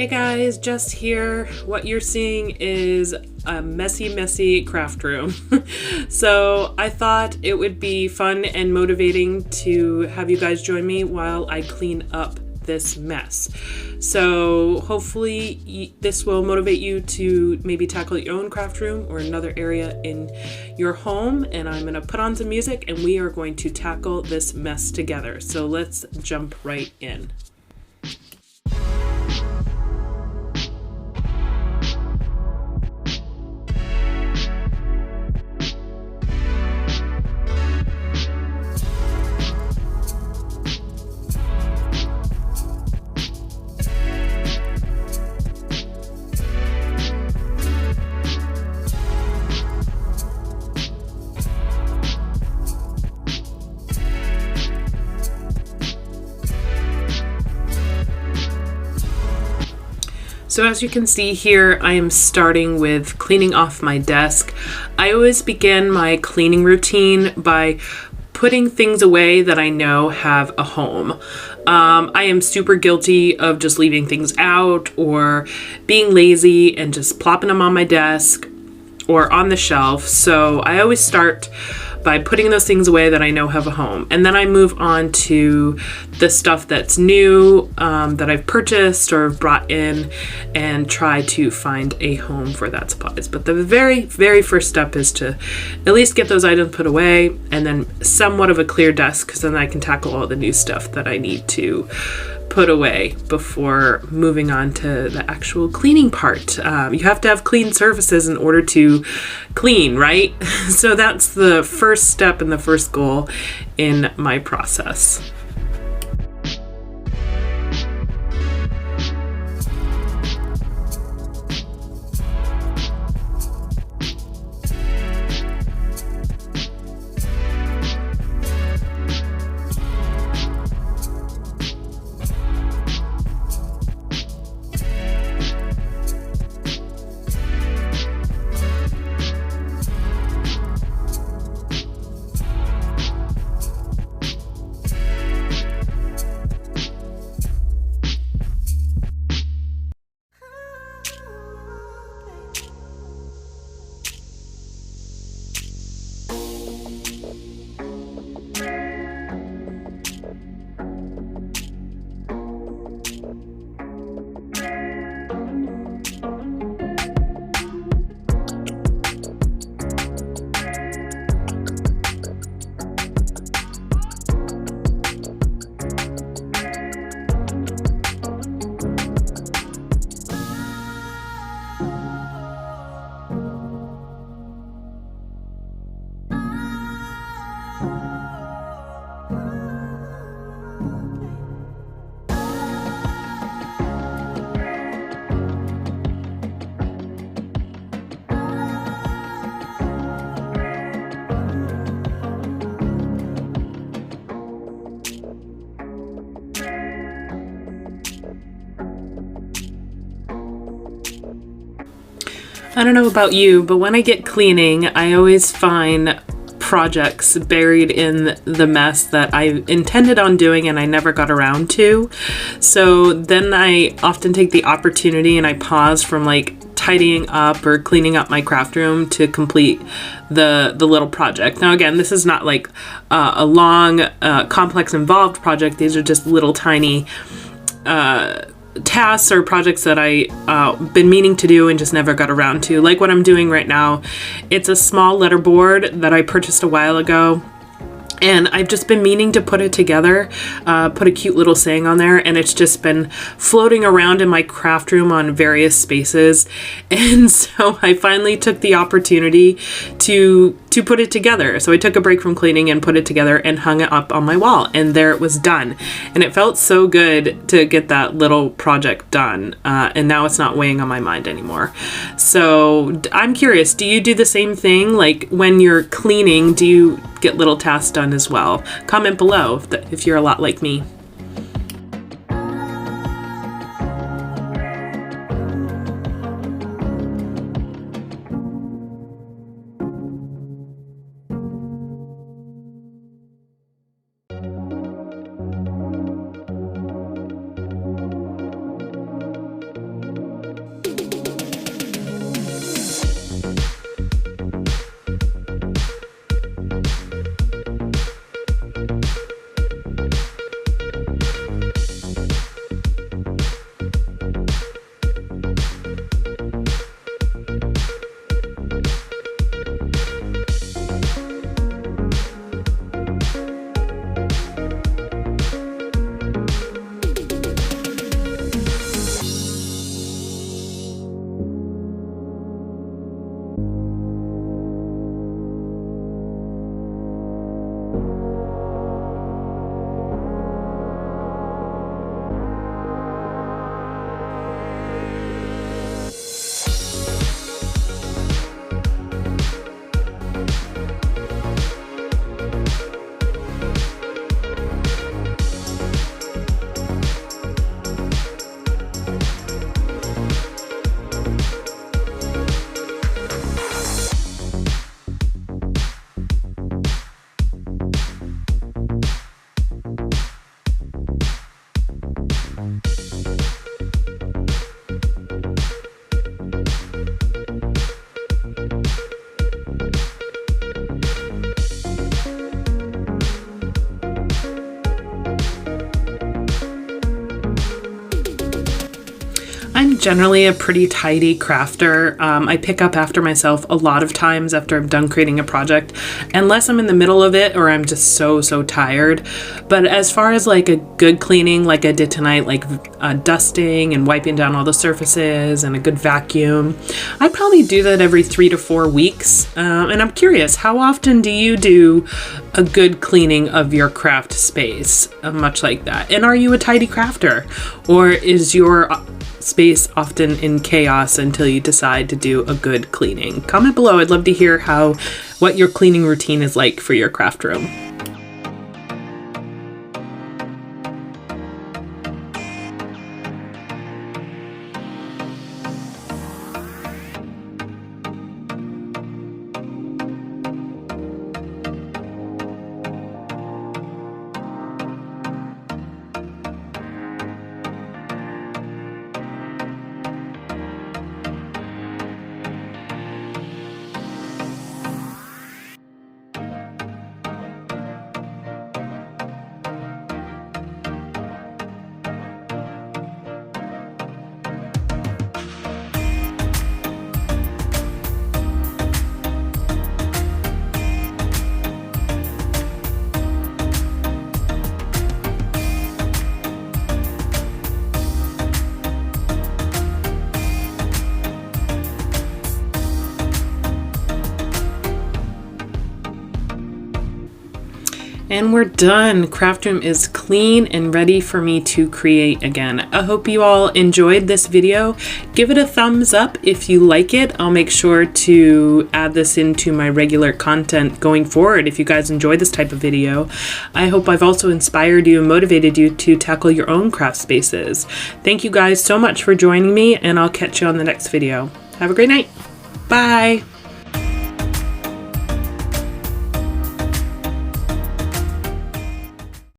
Hey guys, Jess here. What you're seeing is a messy craft room. So I thought it would be fun and motivating to have you guys join me while I clean up this mess. So hopefully this will motivate you to maybe tackle your own craft room or another area in your home. And I'm going to put on some music and we are going to tackle this mess together. So let's jump right in. So as you can see here, I am starting with cleaning off my desk. I always begin my cleaning routine by putting things away that I know have a home. I am super guilty of just leaving things out or being lazy and just plopping them on my desk or on the shelf. So I always start by putting those things away that I know have a home. And then I move on to the stuff that's new, that I've purchased or brought in, and try to find a home for that supplies. But the very first step is to at least get those items put away and then somewhat of a clear desk, because then I can tackle all the new stuff that I need to put away before moving on to the actual cleaning part. You have to have clean surfaces in order to clean, right? So that's the first step and the first goal in my process. I don't know about you, but when I get cleaning, I always find projects buried in the mess that I intended on doing and I never got around to. So then I often take the opportunity and I pause from like tidying up or cleaning up my craft room to complete the little project. Now again, this is not like a long, complex, involved project. These are just little tiny tasks or projects that I been meaning to do and just never got around to. Like what I'm doing right now. It's a small letterboard that I purchased a while ago. And I've just been meaning to put it together, put a cute little saying on there, and it's just been floating around in my craft room on various spaces. And so I finally took the opportunity to put it together. So I took a break from cleaning and put it together and hung it up on my wall, and there it was done. And it felt so good to get that little project done. And now it's not weighing on my mind anymore. So I'm curious, do you do the same thing? Like when you're cleaning, do you get little tasks done as well? Comment below if you're a lot like me. generally a pretty tidy crafter. I pick up after myself a lot of times after I'm done creating a project, unless I'm in the middle of it or I'm just so tired. But as far as like a good cleaning, like I did tonight, like dusting and wiping down all the surfaces and a good vacuum, I probably do that every 3 to 4 weeks. And I'm curious, how often do you do a good cleaning of your craft space, much like that? And are you a tidy crafter, or is your space often in chaos until you decide to do a good cleaning? Comment below. I'd love to hear what your cleaning routine is like for your craft room. And we're done. Craft room is clean and ready for me to create again. I hope you all enjoyed this video. Give it a thumbs up if you like it. I'll make sure to add this into my regular content going forward if you guys enjoy this type of video. I hope I've also inspired you and motivated you to tackle your own craft spaces. Thank you guys so much for joining me, and I'll catch you on the next video. Have a great night. Bye.